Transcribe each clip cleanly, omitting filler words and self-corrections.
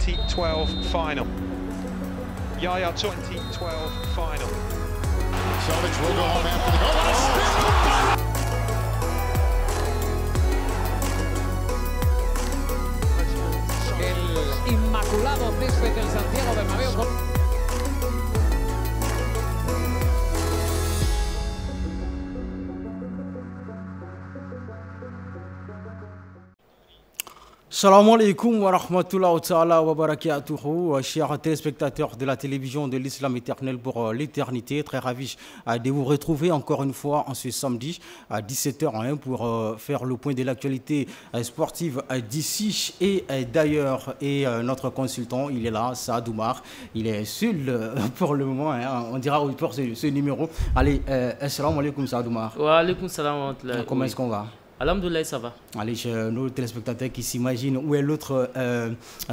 2012 final. Yaya 2012 final. Savic will go home after the goal. El inmaculado césped del Santiago Bernabéu. Salam alaikum wa rahmatullahi ta'ala wa barakatuhu, chers téléspectateurs de la télévision de l'Islam éternel pour l'éternité. Très ravi de vous retrouver encore une fois en ce samedi à 17h pour faire le point de l'actualité sportive d'ici et d'ailleurs. Et notre consultant, il est là, Saad Oumar. Il est seul pour le moment, on dira pour ce numéro. Allez, assalamu alaikum Saad Oumar. Wa alaikum salam. Comment est-ce qu'on va? Alhamdoulilah, ça va. Allez, nos téléspectateurs qui s'imaginent où est l'autre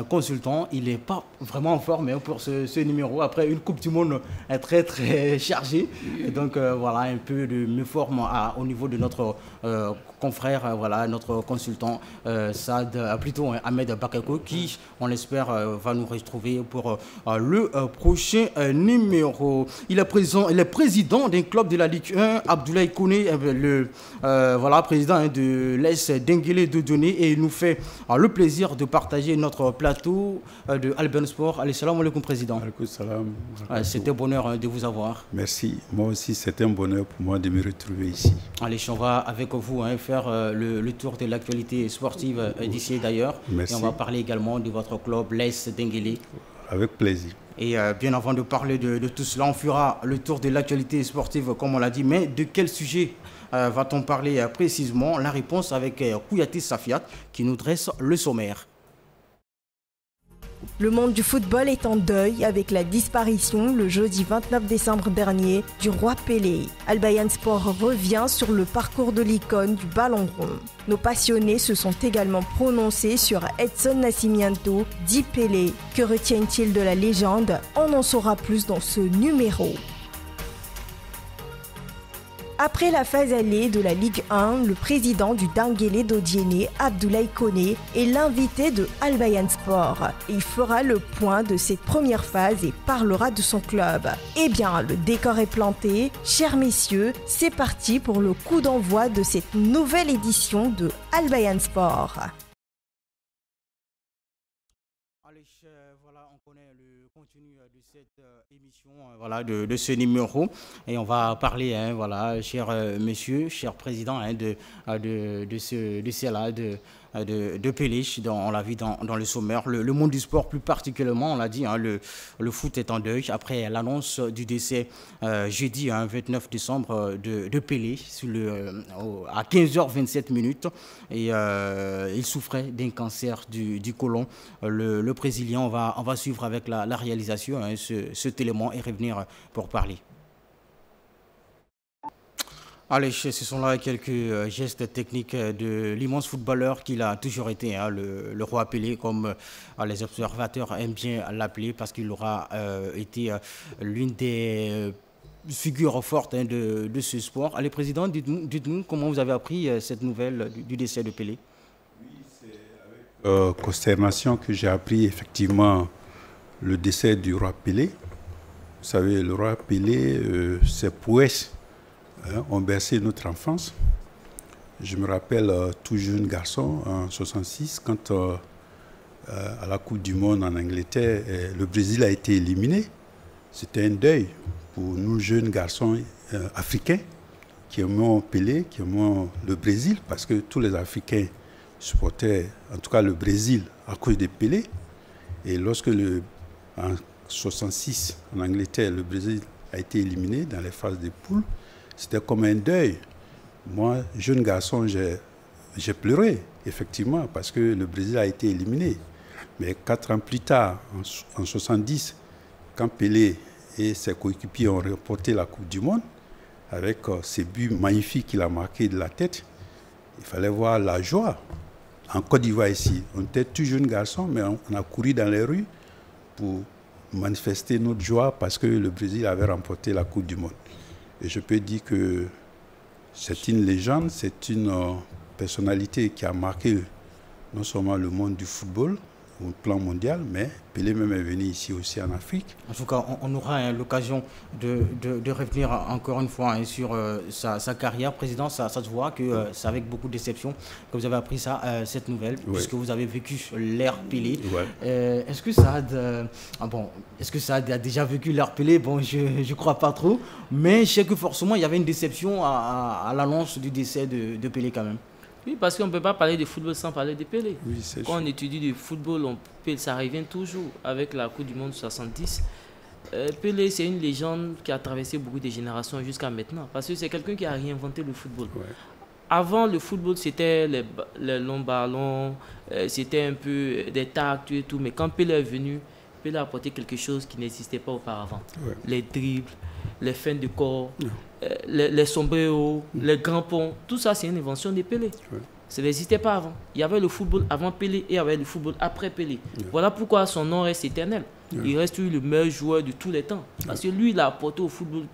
consultant, il n'est pas vraiment en forme pour ce numéro. Après une Coupe du Monde très très chargée. Et donc voilà, un peu de méforme au niveau de notre confrère, voilà, notre consultant Saad, plutôt Ahmed Bakako, qui, on l'espère, va nous retrouver pour le prochain numéro. Il est président d'un club de la Ligue 1, Abdoulaye Koné, voilà, président de l'AS Denguélé de Dodonné, et il nous fait le plaisir de partager notre plateau de Alben Sport. Allez, salam alaikum président. Alaikum salam. C'était un bonheur de vous avoir. Merci. Moi aussi, c'est un bonheur pour moi de me retrouver ici. Allez, on va avec vous faire le tour de l'actualité sportive d'ici et d'ailleurs. Merci. Et on va parler également de votre club, l'AS Denguélé. Avec plaisir. Et bien avant de parler de tout cela, on fera le tour de l'actualité sportive, comme on l'a dit. Mais de quel sujet va-t-on parler précisément? La réponse avec Kouyaté Safiat qui nous dresse le sommaire. Le monde du football est en deuil avec la disparition le jeudi 29 décembre dernier du roi Pelé. Al Bayern Sport revient sur le parcours de l'icône du ballon rond. Nos passionnés se sont également prononcés sur Edson Nascimento, dit Pelé. Que retiennent-ils de la légende? On en saura plus dans ce numéro. Après la phase allée de la Ligue 1, le président du Denguélé Dodiéné, Abdoulaye Koné, est l'invité de Al Bayern Sport. Il fera le point de cette première phase et parlera de son club. Eh bien, le décor est planté. Chers messieurs, c'est parti pour le coup d'envoi de cette nouvelle édition de Al Bayern Sport. Voilà, on connaît le contenu de cette émission, voilà, de ce numéro, et on va parler, voilà, cher monsieur, cher président, de Pelé, on l'a vu dans le sommaire. Le monde du sport plus particulièrement, on l'a dit, le foot est en deuil après l'annonce du décès jeudi 29 décembre de Pelé à 15h27 et il souffrait d'un cancer du côlon. Le Brésilien, on va suivre avec la réalisation cet élément et revenir pour parler. Allez, ce sont là quelques gestes techniques de l'immense footballeur qu'il a toujours été, le roi Pelé, comme les observateurs aiment bien l'appeler, parce qu'il aura été l'une des figures fortes de ce sport. Allez, président, dites-nous comment vous avez appris cette nouvelle du décès de Pelé. Oui, c'est avec consternation que j'ai appris effectivement le décès du roi Pelé. Vous savez, le roi Pelé, ses prouesses ont bercé notre enfance. Je me rappelle tout jeune garçon en 66, quand à la Coupe du Monde en Angleterre, le Brésil a été éliminé. C'était un deuil pour nous jeunes garçons africains qui aimons Pelé, qui aimons le Brésil, parce que tous les Africains supportaient en tout cas le Brésil à cause de Pelé. Et lorsque en 66 en Angleterre, le Brésil a été éliminé dans les phases de poule, c'était comme un deuil. Moi, jeune garçon, j'ai pleuré, effectivement, parce que le Brésil a été éliminé. Mais 4 ans plus tard, en 70, quand Pelé et ses coéquipiers ont remporté la Coupe du Monde, avec ces buts magnifiques qu'il a marqués de la tête, il fallait voir la joie. En Côte d'Ivoire ici, on était tout jeune garçon, mais on a couru dans les rues pour manifester notre joie parce que le Brésil avait remporté la Coupe du Monde. Et je peux dire que c'est une légende, c'est une personnalité qui a marqué non seulement le monde du football, au plan mondial, mais Pelé même est venu ici aussi en Afrique. En tout cas, on aura l'occasion de revenir encore une fois sur sa carrière. Président, ça se voit que c'est avec beaucoup de déception que vous avez appris cette nouvelle, puisque vous avez vécu l'ère Pelé. Est-ce que Saad a déjà vécu l'ère Pelé? Bon, je ne crois pas trop, mais je sais que forcément, il y avait une déception à l'annonce du décès de Pelé quand même. Oui, parce qu'on ne peut pas parler de football sans parler de Pelé. Oui, quand on étudie du football, ça revient toujours avec la Coupe du Monde 70. Pelé, c'est une légende qui a traversé beaucoup de générations jusqu'à maintenant. Parce que c'est quelqu'un qui a réinventé le football. Avant, le football, c'était les longs ballons, c'était un peu des tacts et tout. Mais quand Pelé est venu, Pelé a apporté quelque chose qui n'existait pas auparavant. Les dribbles, les fins de corps, les sombreros, les grands ponts, tout ça c'est une invention de Pelé. Ça n'existait pas avant. Il y avait le football avant Pelé et il y avait le football après Pelé. Voilà pourquoi son nom reste éternel. Il reste le meilleur joueur de tous les temps. Parce que lui, il a apporté au football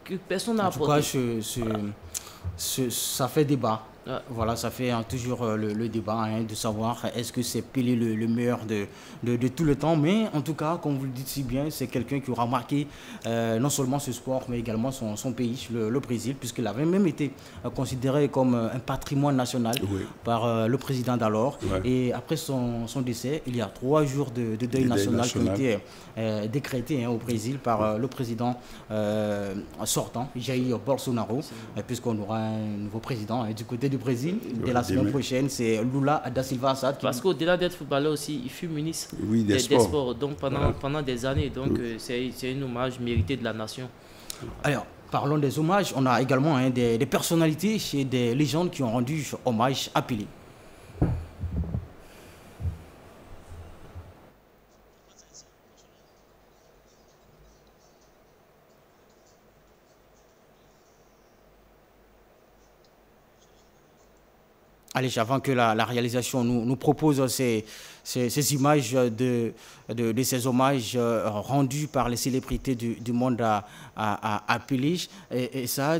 que personne n'a apporté. En tout cas, ça fait débat. Voilà, ça fait toujours le débat de savoir est-ce que c'est Pelé le meilleur de tout le temps. Mais en tout cas, comme vous le dites si bien, c'est quelqu'un qui aura marqué non seulement ce sport, mais également son pays, le Brésil, puisqu'il avait même été considéré comme un patrimoine national par le président d'alors. Et après son décès, il y a 3 jours de deuil national qui ont été décrétés au Brésil par le président sortant, Jair Bolsonaro, puisqu'on aura un nouveau président du côté du Brésil. Dès la semaine prochaine, c'est Lula da Silva Saad. Parce qu'au-delà d'être footballeur aussi, il fut ministre des sports. Donc pendant des années, donc c'est un hommage mérité de la nation. Alors, parlons des hommages. On a également des personnalités chez des légendes qui ont rendu hommage à Pelé. Allez, avant que la réalisation nous propose ces images de ces hommages rendus par les célébrités du monde à Pelé. Et ça,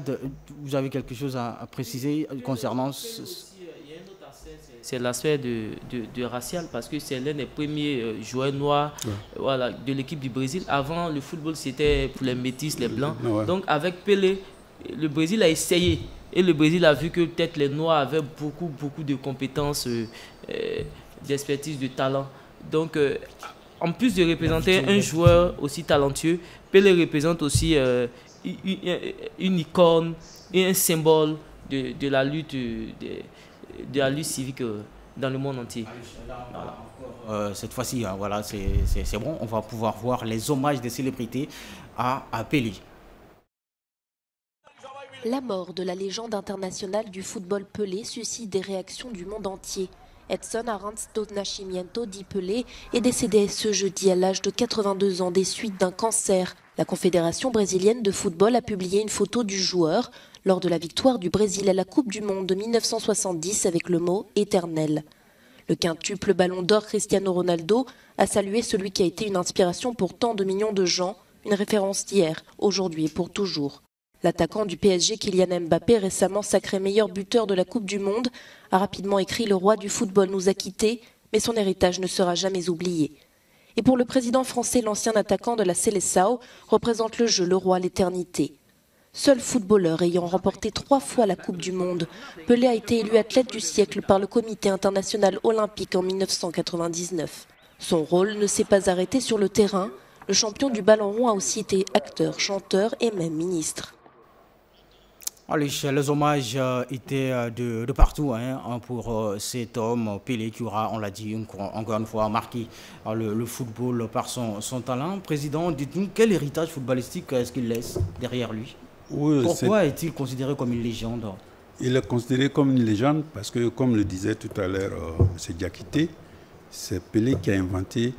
vous avez quelque chose à préciser concernant c'est l'aspect de racial, parce que c'est l'un des premiers joueurs noirs de l'équipe du Brésil. Avant, le football, c'était pour les métis, les blancs. Donc, avec Pelé, le Brésil a essayé. Et le Brésil a vu que peut-être les Noirs avaient beaucoup de compétences, d'expertise, de talent. Donc, en plus de représenter un joueur aussi talentueux, Pelé représente aussi une icône et un symbole de la lutte civique dans le monde entier. Cette fois-ci, voilà, c'est bon, on va pouvoir voir les hommages des célébrités à Pelé. La mort de la légende internationale du football Pelé suscite des réactions du monde entier. Edson Arantes do Nascimento, dit Pelé, est décédé ce jeudi à l'âge de 82 ans des suites d'un cancer. La Confédération brésilienne de football a publié une photo du joueur lors de la victoire du Brésil à la Coupe du Monde de 1970 avec le mot « éternel ». Le quintuple ballon d'or Cristiano Ronaldo a salué celui qui a été une inspiration pour tant de millions de gens, une référence d'hier, aujourd'hui et pour toujours. L'attaquant du PSG Kylian Mbappé, récemment sacré meilleur buteur de la Coupe du Monde, a rapidement écrit « Le roi du football nous a quittés, mais son héritage ne sera jamais oublié ». Et pour le président français, l'ancien attaquant de la Seleção représente le jeu, le roi, l'éternité. Seul footballeur ayant remporté 3 fois la Coupe du Monde, Pelé a été élu athlète du siècle par le Comité international olympique en 1999. Son rôle ne s'est pas arrêté sur le terrain. Le champion du ballon rond a aussi été acteur, chanteur et même ministre. Allez, les hommages étaient de partout pour cet homme, Pelé, qui aura, on l'a dit encore une fois, marqué le football par son talent. Président, dites-nous, quel héritage footballistique est-ce qu'il laisse derrière lui? Pourquoi est-il considéré comme une légende? Il est considéré comme une légende parce que, comme le disait tout à l'heure M. Diakité, c'est Pelé qui a inventé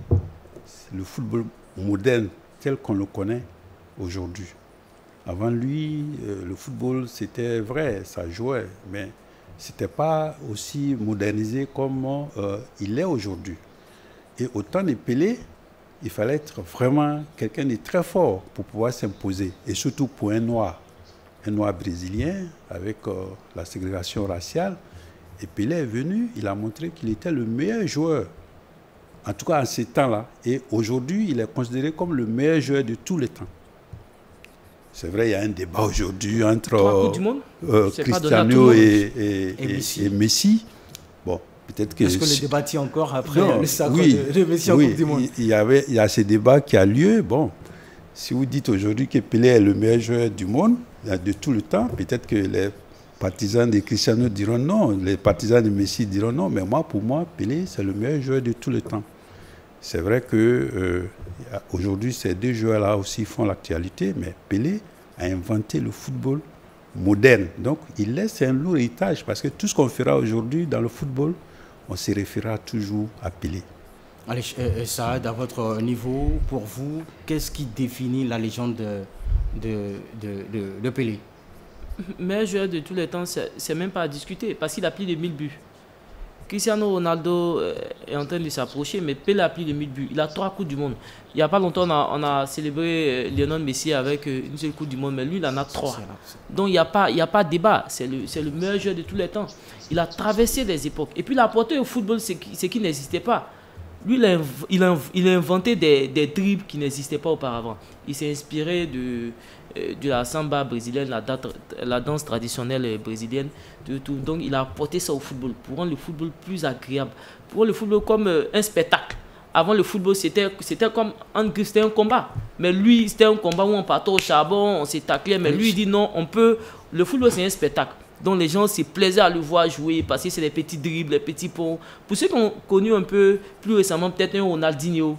le football moderne tel qu'on le connaît aujourd'hui. Avant lui, le football, c'était vrai, ça jouait, mais ce n'était pas aussi modernisé comme il est aujourd'hui. Et au temps de Pelé, il fallait être vraiment quelqu'un de très fort pour pouvoir s'imposer, et surtout pour un noir brésilien, avec la ségrégation raciale. Et Pelé est venu, il a montré qu'il était le meilleur joueur en tout cas en ces temps-là. Et aujourd'hui, il est considéré comme le meilleur joueur de tous les temps. C'est vrai, il y a un débat aujourd'hui entre Cristiano et Messi. Bon, peut-être que... Est-ce que le débat tient encore après le sacre de Messi en Coupe du Monde? Il y a ce débat qui a lieu. Bon, si vous dites aujourd'hui que Pelé est le meilleur joueur du monde, de tout le temps, peut-être que les partisans de Cristiano diront non, les partisans de Messi diront non, mais pour moi, Pelé, c'est le meilleur joueur de tout le temps. C'est vrai que aujourd'hui, ces deux joueurs-là aussi font l'actualité, mais Pelé a inventé le football moderne. Donc, il laisse un lourd héritage, parce que tout ce qu'on fera aujourd'hui dans le football, on se référera toujours à Pelé. Allez, Saad, à votre niveau, pour vous, qu'est-ce qui définit la légende de Pelé? Meilleur joueur de tous les temps, c'est même pas à discuter, parce qu'il a plus de 1000 buts. Cristiano Ronaldo est en train de s'approcher, mais Pelé a plus de 1000 buts. Il a 3 Coupes du Monde. Il n'y a pas longtemps, on a célébré Lionel Messi avec une seule Coupe du Monde, mais lui, il en a 3. Donc, il n'y a pas de débat. C'est le meilleur joueur de tous les temps. Il a traversé des époques. Et puis, il a apporté au football ce qui n'existait pas. Lui, il a inventé des dribbles qui n'existaient pas auparavant. Il s'est inspiré de la samba brésilienne, la danse traditionnelle brésilienne, de tout. Donc, il a apporté ça au football pour rendre le football plus agréable, pour rendre le football comme un spectacle. Avant, le football, c'était comme c'était un combat. Mais lui, c'était un combat où on partait au charbon, on s'est taclé. Mais lui, il dit non, le football, c'est un spectacle. Donc, les gens se plaisaient à le voir jouer, parce que c'est des petits dribbles, des petits ponts. Pour ceux qui ont connu un peu plus récemment, peut-être un Ronaldinho,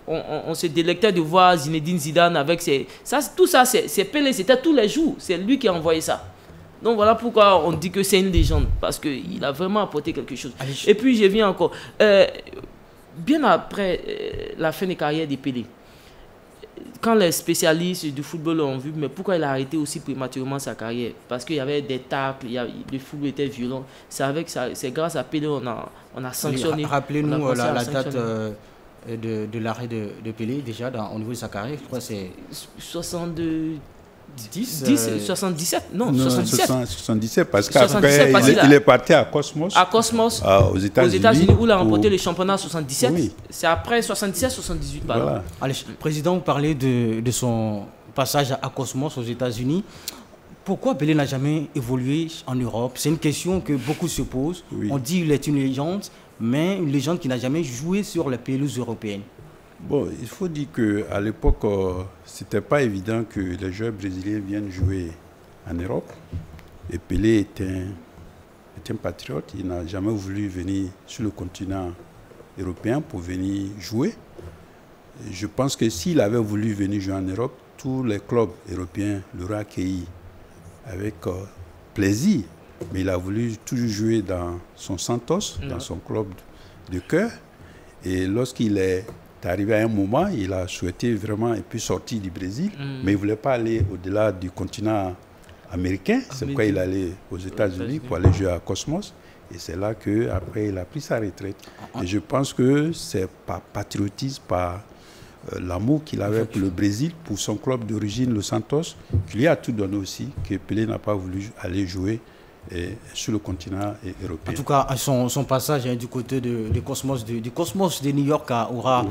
on se délectait de voir Zinedine Zidane avec tout ça, c'est Pelé, c'était tous les jours. C'est lui qui a envoyé ça. Donc voilà pourquoi on dit que c'est une légende, parce qu'il a vraiment apporté quelque chose. Et puis je viens encore. Bien après la fin de carrière de Pelé, quand les spécialistes du football ont vu, mais pourquoi il a arrêté aussi prématurément sa carrière? Parce qu'il y avait des tacles, le football était violent. C'est grâce à Pelé qu'on a sanctionné. Rappelez-nous la date de l'arrêt de Pelé, déjà au niveau de sa carrière. Je crois que c'est 77, non, 77, parce qu'après, il est parti à Cosmos. Aux États-Unis, où il a remporté le championnat 77. Oui. C'est après 77-78, pardon. Voilà. Allez, président, vous parlez de son passage à Cosmos aux États-Unis. Pourquoi Pelé n'a jamais évolué en Europe? C'est une question que beaucoup se posent. Oui. On dit qu'il est une légende, mais une légende qui n'a jamais joué sur les pelouses européennes. Bon, il faut dire qu'à l'époque, ce n'était pas évident que les joueurs brésiliens viennent jouer en Europe. Et Pelé était un patriote. Il n'a jamais voulu venir sur le continent européen pour venir jouer. Et je pense que s'il avait voulu venir jouer en Europe, tous les clubs européens l'auraient accueilli avec plaisir. Mais il a voulu toujours jouer dans son Santos, dans son club de cœur. Et lorsqu'il est arrivé à un moment, il a souhaité vraiment un peu sortir du Brésil, mais il ne voulait pas aller au-delà du continent américain. C'est pourquoi il allait aux États-Unis pour aller jouer à Cosmos. Et c'est là qu'après, il a pris sa retraite. Et je pense que c'est par patriotisme, par l'amour qu'il avait pour le Brésil, pour son club d'origine, le Santos, qu'il lui a tout donné aussi, que Pelé n'a pas voulu aller jouer sur le continent européen. En tout cas, son passage du côté du Cosmos de New York aura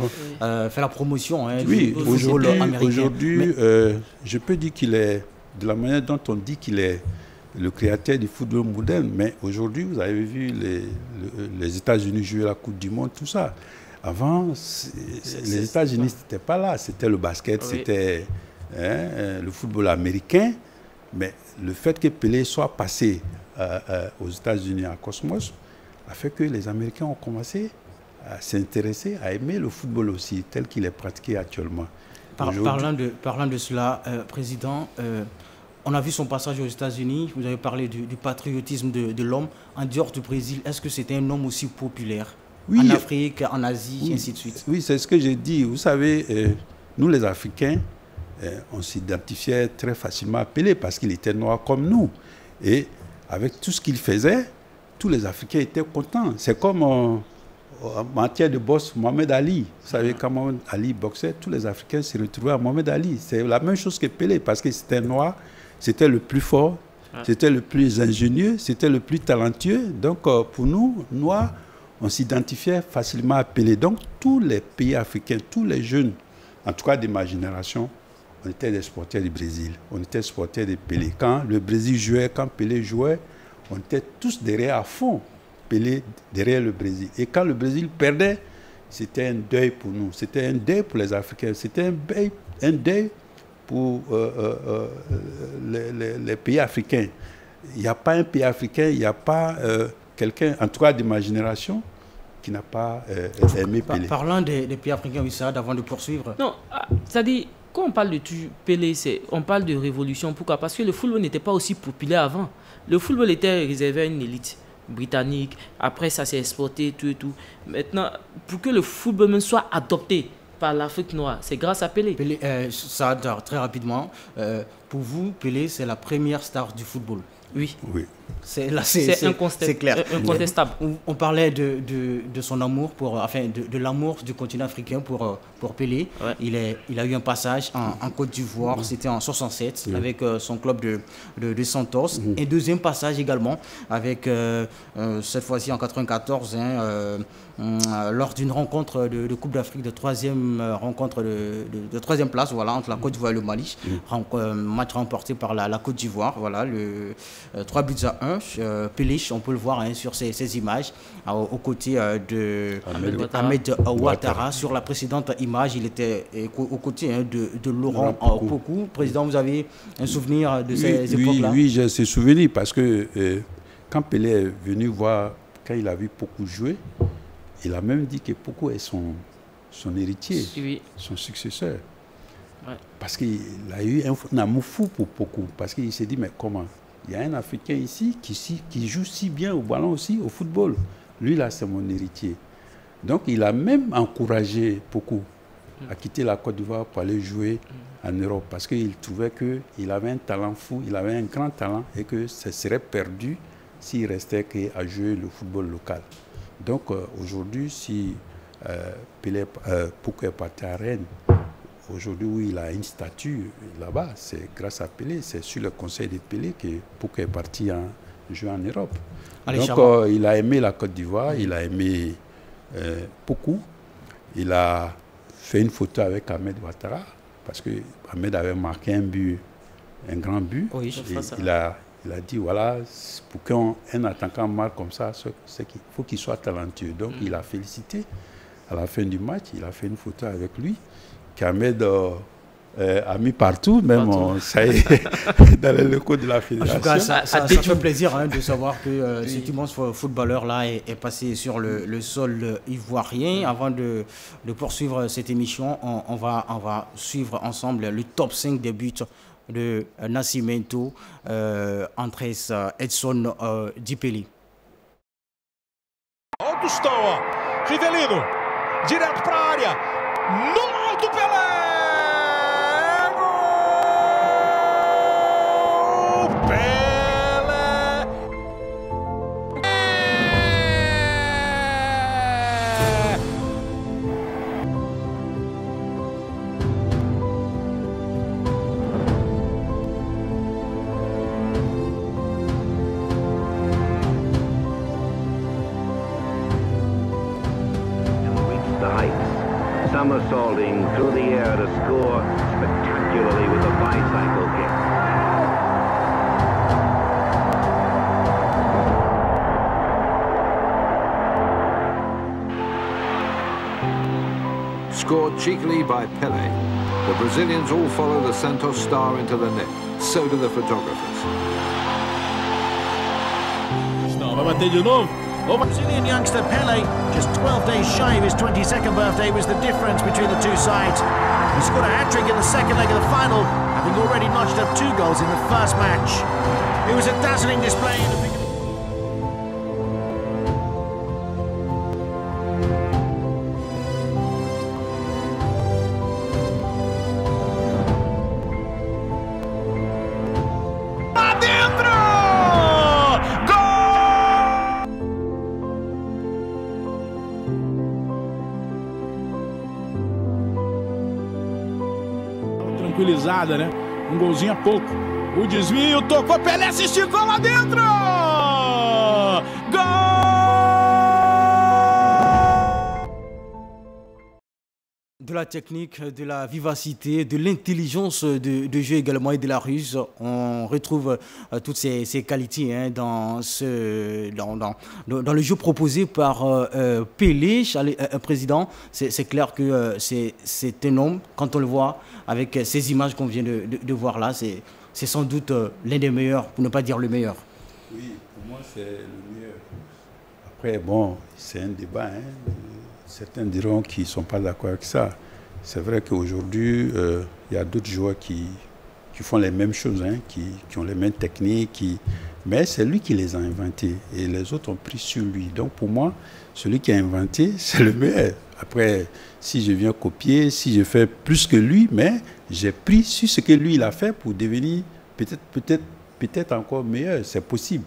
fait la promotion du football américain. Aujourd'hui, je peux dire qu'il est, de la manière dont on dit qu'il est le créateur du football moderne, mais aujourd'hui, vous avez vu les États-Unis jouer la Coupe du Monde, tout ça. Avant, les États-Unis n'étaient pas là, c'était le basket, c'était le football américain, mais le fait que Pelé soit passé aux États-Unis à Cosmos a fait que les Américains ont commencé à s'intéresser, à aimer le football aussi, tel qu'il est pratiqué actuellement. Parlant de cela, Président, on a vu son passage aux États-Unis, vous avez parlé du patriotisme de l'homme. En dehors du Brésil, est-ce que c'était un homme aussi populaire en Afrique, en Asie, ainsi de suite? Oui, c'est ce que j'ai dit. Vous savez, nous les Africains, on s'identifiait très facilement à Pelé parce qu'il était noir comme nous. Et avec tout ce qu'il faisait, tous les Africains étaient contents. C'est comme en matière de boxe, Mohamed Ali. Vous savez, quand Mohamed Ali boxait, tous les Africains se retrouvaient à Mohamed Ali. C'est la même chose que Pelé parce que c'était noir, c'était le plus fort, c'était le plus ingénieux, c'était le plus talentueux. Donc pour nous, noirs, on s'identifiait facilement à Pelé. Donc tous les pays africains, tous les jeunes, en tout cas de ma génération, on était des supporters du Brésil, on était supporters de Pelé. Quand le Brésil jouait, quand Pelé jouait, on était tous derrière à fond, Pelé derrière le Brésil. Et quand le Brésil perdait, c'était un deuil pour nous, c'était un deuil pour les Africains, c'était un deuil pour les pays africains. Il n'y a pas un pays africain, il n'y a pas quelqu'un, en tout cas de ma génération, qui n'a pas aimé Pelé. Parlant des pays africains, oui, ça, avant de poursuivre. Non, c'est-à-dire, quand on parle de Pelé, on parle de révolution. Pourquoi? Parce que le football n'était pas aussi populaire avant. Le football était réservé à une élite britannique. Après, ça s'est exporté, tout et tout. Maintenant, pour que le football même soit adopté par l'Afrique noire, c'est grâce à Pelé. Pelé, ça, très rapidement, pour vous, Pelé, c'est la première star du football. Oui. C'est clair. Incontestable. On parlait de son amour de l'amour du continent africain pour Pelé. Ouais. Il a eu un passage en Côte d'Ivoire, c'était en 67 avec son club de Santos. Un deuxième passage également avec cette fois-ci en 94 lors d'une rencontre de Coupe d'Afrique de troisième rencontre de troisième place, voilà, entre la Côte d'Ivoire et le Mali. Match remporté par la Côte d'Ivoire, voilà, 3 buts à 1. Pelé, on peut le voir sur ces images, aux côtés de Ahmed Ouattara. Sur la précédente image, il était aux côtés de Laurent Pokou. Président, vous avez un souvenir de ces époques-là? Oui, j'ai ce souvenir parce que quand Pelé est venu voir, quand il a vu Pokou jouer, il a même dit que Pokou est son héritier, son successeur. Ouais. Parce qu'il a eu un amour fou pour Pokou. Parce qu'il s'est dit, mais comment? Il y a un Africain ici qui joue si bien au ballon aussi, au football. Lui, là, c'est mon héritier. Donc, il a même encouragé Pokou à quitter la Côte d'Ivoire pour aller jouer en Europe. Parce qu'il trouvait qu'il avait un talent fou, il avait un grand talent et que ça serait perdu s'il restait qu'à jouer le football local. Donc, aujourd'hui, si Pokou est parti à Rennes, aujourd'hui, oui, il a une statue là-bas. C'est grâce à Pelé, c'est sur le conseil de Pelé que Pokou est parti jouer en Europe. Donc, il a aimé la Côte d'Ivoire, il a aimé Pokou. Il a fait une photo avec Ahmed Ouattara, parce que Ahmed avait marqué un grand but. Oui, je fais ça. Il a dit, voilà, pour qu'un attaquant marque comme ça, c'est qu'il faut qu'il soit talentueux. Donc, il a félicité. À la fin du match, il a fait une photo avec lui, qu'Ahmed a mis partout, même ça y est, dans les locaux de la fédération. En tout cas, ça fait plaisir de savoir que cet immense footballeur-là est passé sur le sol ivoirien. Avant de poursuivre cette émission, on va suivre ensemble le top 5 des buts de Nascimento, Andrés Edson Di Pelé. Olha o Tostão, Rivelino, direto para a área, no alto Pelé! Somersaulting through the air to score spectacularly with a bicycle kick. Scored cheekily by Pelé. The Brazilians all follow the Santos star into the net. So do the photographers. Não, vai bater de novo. Brazilian youngster Pelé, just 12 days shy of his 22nd birthday, was the difference between the two sides. He scored a hat-trick in the second leg of the final, having already notched up 2 goals in the first match. It was a dazzling display in the beginning. Tranquilizada, né? Golzinho a pouco. O desvio, tocou, Pelé se esticou lá dentro! Gol! De la technique, de la vivacité, de l'intelligence de jeu également et de la ruse. On retrouve toutes ces qualités hein, dans le jeu proposé par Pelé, président. C'est clair que c'est un homme, quand on le voit avec ces images qu'on vient de voir là, c'est sans doute l'un des meilleurs, pour ne pas dire le meilleur. Oui, pour moi c'est le meilleur. Après, bon, c'est un débat. Hein. Certains diront qu'ils ne sont pas d'accord avec ça. C'est vrai qu'aujourd'hui, il y a d'autres joueurs qui font les mêmes choses, hein, qui ont les mêmes techniques, mais c'est lui qui les a inventés et les autres ont pris sur lui. Donc pour moi, celui qui a inventé, c'est le meilleur. Après, si je viens copier, si je fais plus que lui, mais j'ai pris sur ce que lui il a fait pour devenir peut-être encore meilleur, c'est possible.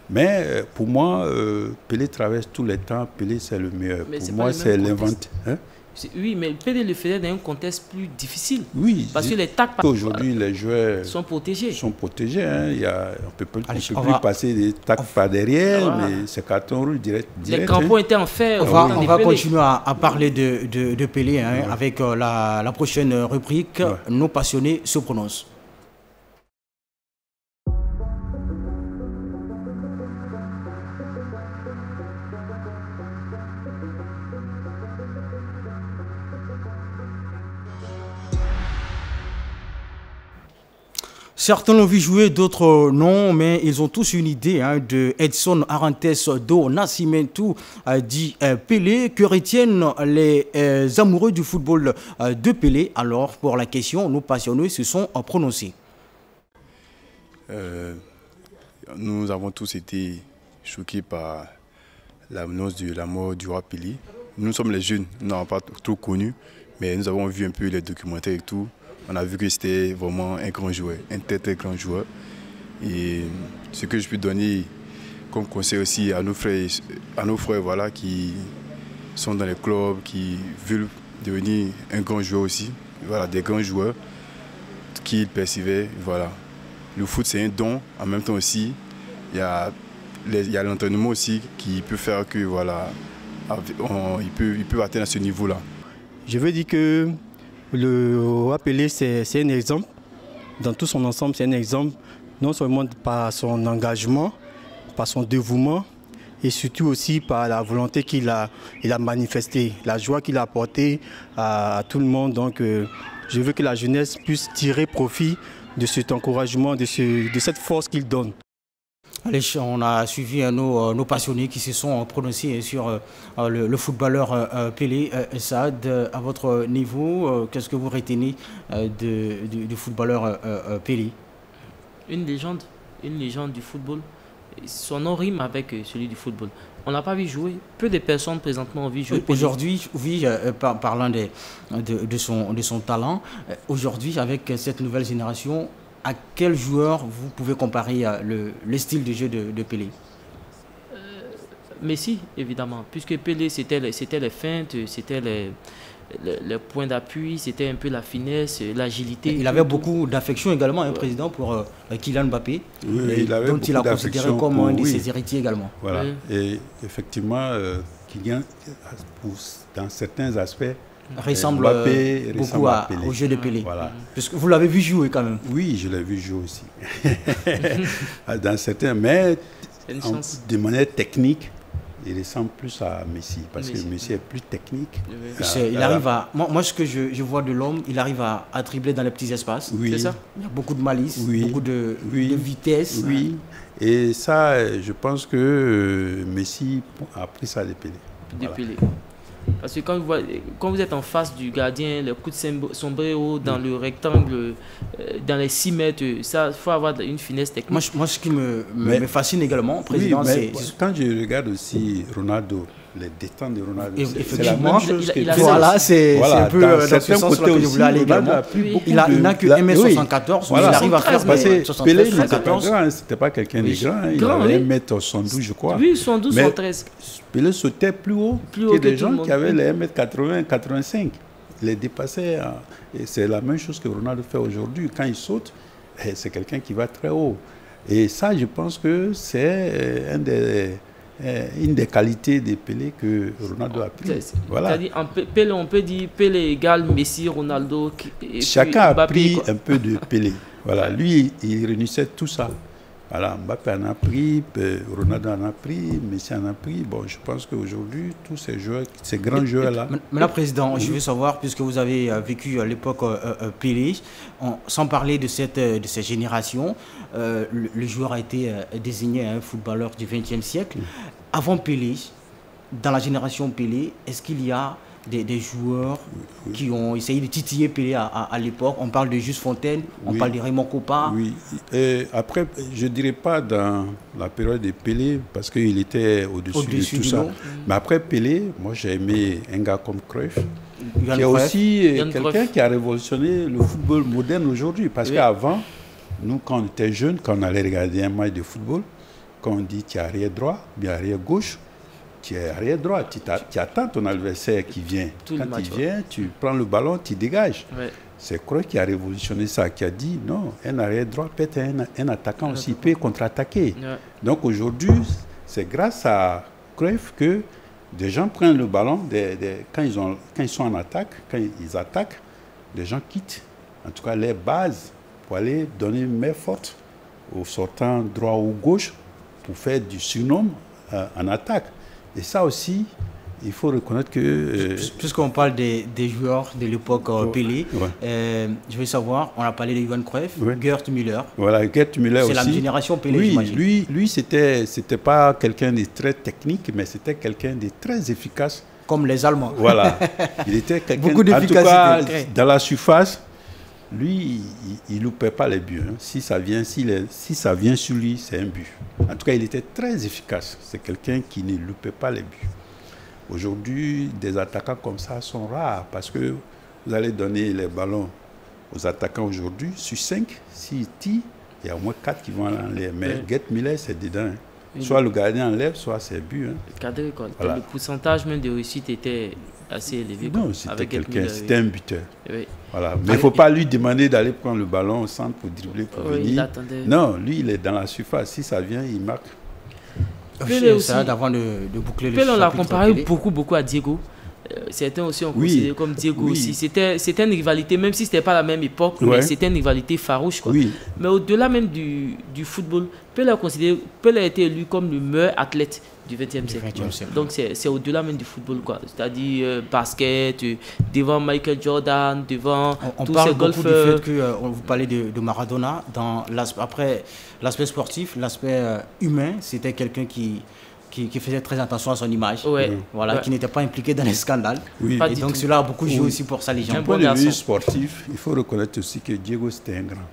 Mais pour moi, Pelé traverse tous les temps, Pelé c'est le meilleur. Mais pour moi, c'est l'inventeur. Hein? Oui, mais Pelé le faisait dans un contexte plus difficile. Oui. Parce que les tacles aujourd'hui, les joueurs sont protégés. Hein? On peut plus passer des tacles par derrière, mais c'est carton rouge direct. Les crampons étaient en fer. On va continuer à parler de Pelé hein, avec la prochaine rubrique. Nos passionnés se prononcent. Certains l'ont vu jouer, d'autres non, mais ils ont tous une idée hein, de Edson Arantes do Nascimento, dit Pelé. Que retiennent les amoureux du football de Pelé? Alors, pour la question, nos passionnés se sont prononcés. Nous avons tous été choqués par l'annonce de la mort du roi Pelé. Nous sommes les jeunes, nous n'avons pas trop connu, mais nous avons vu un peu les documentaires et tout. On a vu que c'était vraiment un grand joueur, un très grand joueur. Et ce que je peux donner comme conseil aussi à nos frères voilà, qui sont dans les clubs, qui veulent devenir un grand joueur aussi, voilà, des grands joueurs qui persévèrent. Voilà. Le foot c'est un don, en même temps aussi, il y a l'entraînement aussi qui peut faire que voilà, il peut atteindre à ce niveau-là. Je veux dire que le roi Pelé, c'est un exemple. Dans tout son ensemble, c'est un exemple, non seulement par son engagement, par son dévouement, et surtout aussi par la volonté qu'il a manifestée, la joie qu'il a apportée à tout le monde. Donc, je veux que la jeunesse puisse tirer profit de cet encouragement, de cette force qu'il donne. Allez, on a suivi nos passionnés qui se sont prononcés sur le footballeur Pelé. Saad, à votre niveau, qu'est-ce que vous retenez du footballeur Pelé? Une légende du football. Son nom rime avec celui du football. On n'a pas vu jouer. Peu de personnes présentement ont vu jouer. Aujourd'hui, oui, parlant de son talent, aujourd'hui, avec cette nouvelle génération, à quel joueur vous pouvez comparer le style de jeu de Pelé? Messi, évidemment, puisque Pelé, c'était les feintes, c'était les points d'appui, c'était un peu la finesse, l'agilité. Il avait beaucoup d'affection également, un président, pour Kylian Mbappé, dont il a considéré comme un de ses héritiers également. Voilà. Et effectivement, Kylian, dans certains aspects, ressemble beaucoup au jeu de Pelé. Voilà. Parce que vous l'avez vu jouer quand même. Oui, je l'ai vu jouer aussi. Dans certains, mais de manière technique, il ressemble plus à Messi. Parce que Messi est plus technique. Il arrive à... Moi, ce que je vois de l'homme, il arrive à dribbler dans les petits espaces. Oui. C'est ça? Il y a beaucoup de malice, beaucoup de vitesse. Oui. Et ça, je pense que Messi a pris ça de Pelé. De Pelé. Parce que quand vous êtes en face du gardien, le coup de sombrero dans le rectangle, dans les 6 mètres, ça, il faut avoir une finesse technique. Moi ce qui me fascine également, président, c'est... Quand je regarde aussi Ronaldo, les détentes de Ronaldo, c'est la même chose que... Voilà, c'est un peu dans ce sens-là que je voulais aller également. Il n'a que 1m74, mais il arrive à faire passer 73. C'était pas quelqu'un de grand, il avait 1m72, je crois. Oui, 72, 113. Pelé sautait plus haut que des gens qui avaient les 1m80, 85. Il les dépassait. Et c'est la même chose que Ronaldo fait aujourd'hui. Quand il saute, c'est quelqu'un qui va très haut. Et ça, je pense que c'est un une des qualités de Pelé que Ronaldo a pris. Voilà. Pelé, on peut dire Pelé égale Messi, Ronaldo. Chacun a pris un peu de Pelé. Voilà. Lui, il réunissait tout ça. Voilà, Mbappé en a pris, Ronaldo en a pris, Messi en a pris. Bon, je pense qu'aujourd'hui, tous ces joueurs, ces grands joueurs-là... Maintenant, Président, je veux savoir, puisque vous avez vécu à l'époque Pelé, sans parler de cette génération, le joueur a été désigné un footballeur du XXe siècle. Avant Pelé, dans la génération Pelé, est-ce qu'il y a des joueurs qui ont essayé de titiller Pelé à l'époque? On parle de Juste Fontaine, on parle de Raymond Kopa. Oui, et après, je ne dirais pas dans la période de Pelé, parce qu'il était au-dessus de tout ça. Mais après Pelé, moi j'ai aimé un gars comme Cruyff, qui est aussi quelqu'un qui a révolutionné le football moderne aujourd'hui. Parce qu'avant, nous, quand on était jeunes, quand on allait regarder un match de football, quand on dit tu es arrière droit, bien arrière gauche, tu es arrière droit, tu attends ton adversaire qui vient. Quand il vient, tu prends le ballon, tu dégages. C'est Cruyff qui a révolutionné ça, qui a dit non, un arrière droit peut être un attaquant aussi, il peut contre-attaquer. Donc aujourd'hui, c'est grâce à Cruyff que des gens prennent le ballon, quand ils sont en attaque, quand ils attaquent, des gens quittent, en tout cas les bases, pour aller donner une main forte au sortant droit ou gauche pour faire du surnombre en attaque. Et ça aussi, il faut reconnaître que... Puisqu'on parle des joueurs de l'époque Pelé, je veux savoir, on a parlé de Johan Cruyff, Gerd Müller. Voilà, Gerd Müller aussi. C'est la génération Pelé, j'imagine. Lui c'était pas quelqu'un de très technique, mais c'était quelqu'un de très efficace. Comme les Allemands. Voilà. Il était quelqu'un... Beaucoup d'efficacité. En tout cas, dans la surface, lui, il ne loupait pas les buts. Hein. Si ça vient sur lui, c'est un but. En tout cas, il était très efficace. C'est quelqu'un qui ne loupait pas les buts. Aujourd'hui, des attaquants comme ça sont rares parce que vous allez donner les ballons aux attaquants aujourd'hui. Sur 5, s'ils tirent, il y a au moins 4 qui vont enlever. Mais Gerd Müller, c'est dedans. Hein. Soit le gardien enlève, soit c'est but. Hein. Voilà. Le pourcentage même de réussite était assez élevé. Non, c'était un buteur. Voilà. Mais il ne faut pas lui demander d'aller prendre le ballon au centre pour dribbler, pour venir. Non, lui, il est dans la surface. Si ça vient, il marque. Pelé aussi. Avant de boucler le Pelé, on l'a comparé beaucoup à Diego. Certains aussi ont considéré comme Diego aussi. C'était une rivalité, même si ce n'était pas la même époque, mais c'était une rivalité farouche. Quoi. Mais au-delà même du football, Pelé a été élu comme le meilleur athlète du XXe siècle. Donc c'est au-delà même du football, quoi. C'est-à-dire basket, devant Michael Jordan, devant tous ces golfeurs. On parle beaucoup du fait que vous parlez de Maradona. Après l'aspect sportif, l'aspect humain, c'était quelqu'un qui faisait très attention à son image, qui n'était pas impliqué dans les scandales. Et donc cela a beaucoup joué aussi pour sa légende. D'un point de vue sportif, il faut reconnaître aussi que Diego, c'était un grand.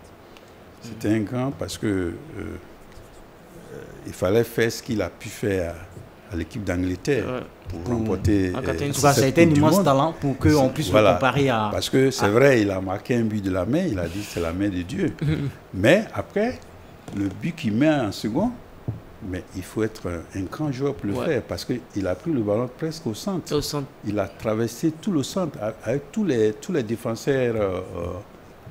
C'était un grand parce que il fallait faire ce qu'il a pu faire à l'équipe d'Angleterre pour remporter. En tout cas, ça a été un immense talent pour qu'on puisse le comparer à... Parce que c'est vrai, il a marqué un but de la main, il a dit c'est la main de Dieu. Mais après, le but qu'il met en second, mais il faut être un grand joueur pour le faire parce qu'il a pris le ballon presque au centre. Il a traversé tout le centre avec tous les défenseurs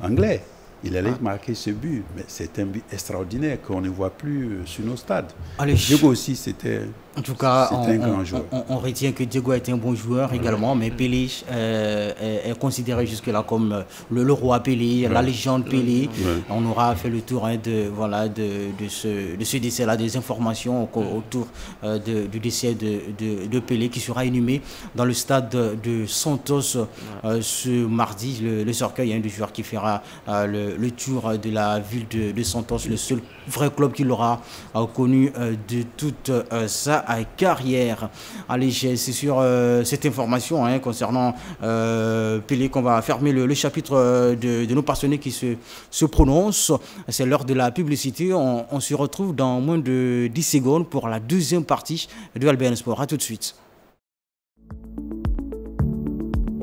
anglais. Il allait marquer ce but, mais c'est un but extraordinaire qu'on ne voit plus sur nos stades. Diego aussi, c'était un grand joueur. On retient que Diego était un bon joueur également, mais Pelé est considéré jusque-là comme le roi Pelé, la légende Pelé. On aura fait le tour de ce décès-là, des informations autour du décès de Pelé qui sera inhumé dans le stade de Santos ce mardi. Le cercueil du joueur qui fera le tour de la ville de Santos, le seul vrai club qu'il aura connu de toute sa carrière. Allez, c'est sur cette information concernant Pelé qu'on va fermer le chapitre de nos passionnés qui se prononcent. C'est l'heure de la publicité. On se retrouve dans moins de 10 secondes pour la deuxième partie de Albayan Sport. A tout de suite.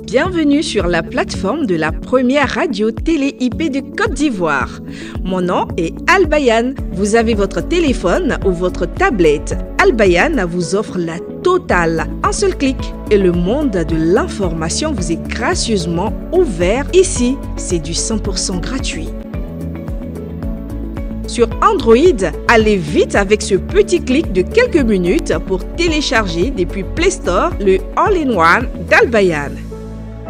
Bienvenue sur la plateforme de la première radio-télé IP de Côte d'Ivoire. Mon nom est Albayan. Vous avez votre téléphone ou votre tablette. Albayan vous offre la totale. Un seul clic et le monde de l'information vous est gracieusement ouvert. Ici, c'est du 100% gratuit. sur Android, allez vite avec ce petit clic de quelques minutes pour télécharger depuis Play Store le All-in-One d'Al-Bayan.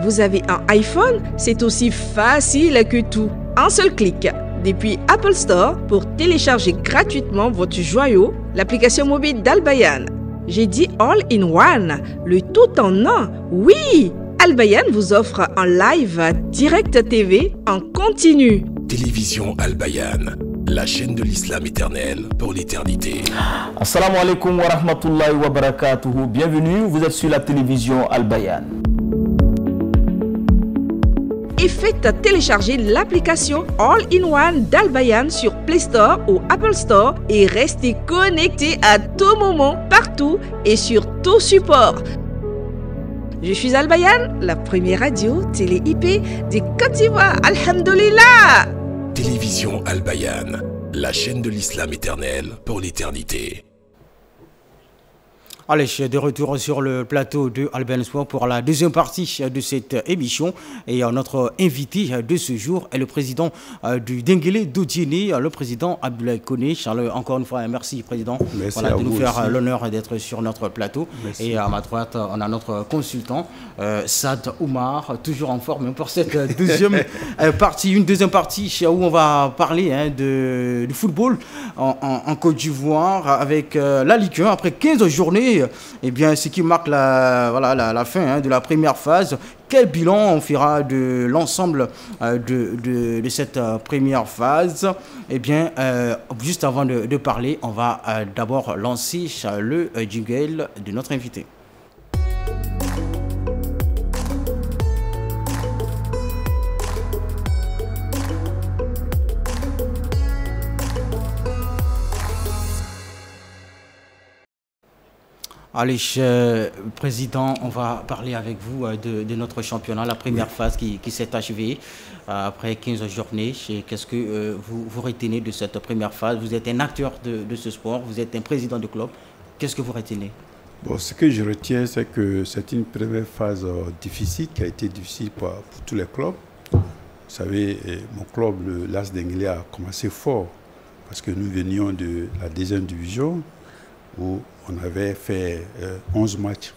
Vous avez un iPhone, c'est aussi facile que tout. Un seul clic. Depuis Apple Store pour télécharger gratuitement votre joyau, l'application mobile d'Al-Bayan. J'ai dit All-in-One, le tout en un. Oui! Al-Bayan vous offre un live Direct TV en continu. Télévision Al-Bayan, la chaîne de l'islam éternel pour l'éternité. Assalamu alaikum wa rahmatullahi wa barakatuhu. Bienvenue, vous êtes sur la télévision Al-Bayan. Et faites télécharger l'application All-in-One d'Al-Bayan sur Play Store ou Apple Store et restez connectés à tout moment, partout et sur tout support. Je suis Al-Bayan, la première radio télé-IP de Côte d'Ivoire. Alhamdulillah! Télévision Al-Bayan, la chaîne de l'islam éternel pour l'éternité. Allez, de retour sur le plateau de Al-Bayan Sport pour la deuxième partie de cette émission. Et notre invité de ce jour est le président du Denguélé d'Odiéné, le président Abdoulaye Koné. Charles, encore une fois, merci président de nous faire l'honneur d'être sur notre plateau. Merci. Et à ma droite, on a notre consultant, Saad Oumar, toujours en forme pour cette deuxième partie. Une deuxième partie où on va parler du football en Côte d'Ivoire avec la Ligue 1 après 15 journées. Eh bien, ce qui marque la fin de la première phase. Quel bilan on fera de l'ensemble de cette première phase? Eh bien, juste avant de parler, on va d'abord lancer le jingle de notre invité. Allez, président, on va parler avec vous de notre championnat, la première phase qui s'est achevée après 15 journées. Qu'est-ce que vous retenez de cette première phase? Vous êtes un acteur de ce sport, vous êtes un président de club. Qu'est-ce que vous retenez? Bon, ce que je retiens, c'est que c'est une première phase difficile, qui a été difficile pour tous les clubs. Vous savez, mon club, le LAS Denguélé, a commencé fort parce que nous venions de la deuxième division où on avait fait 11 matchs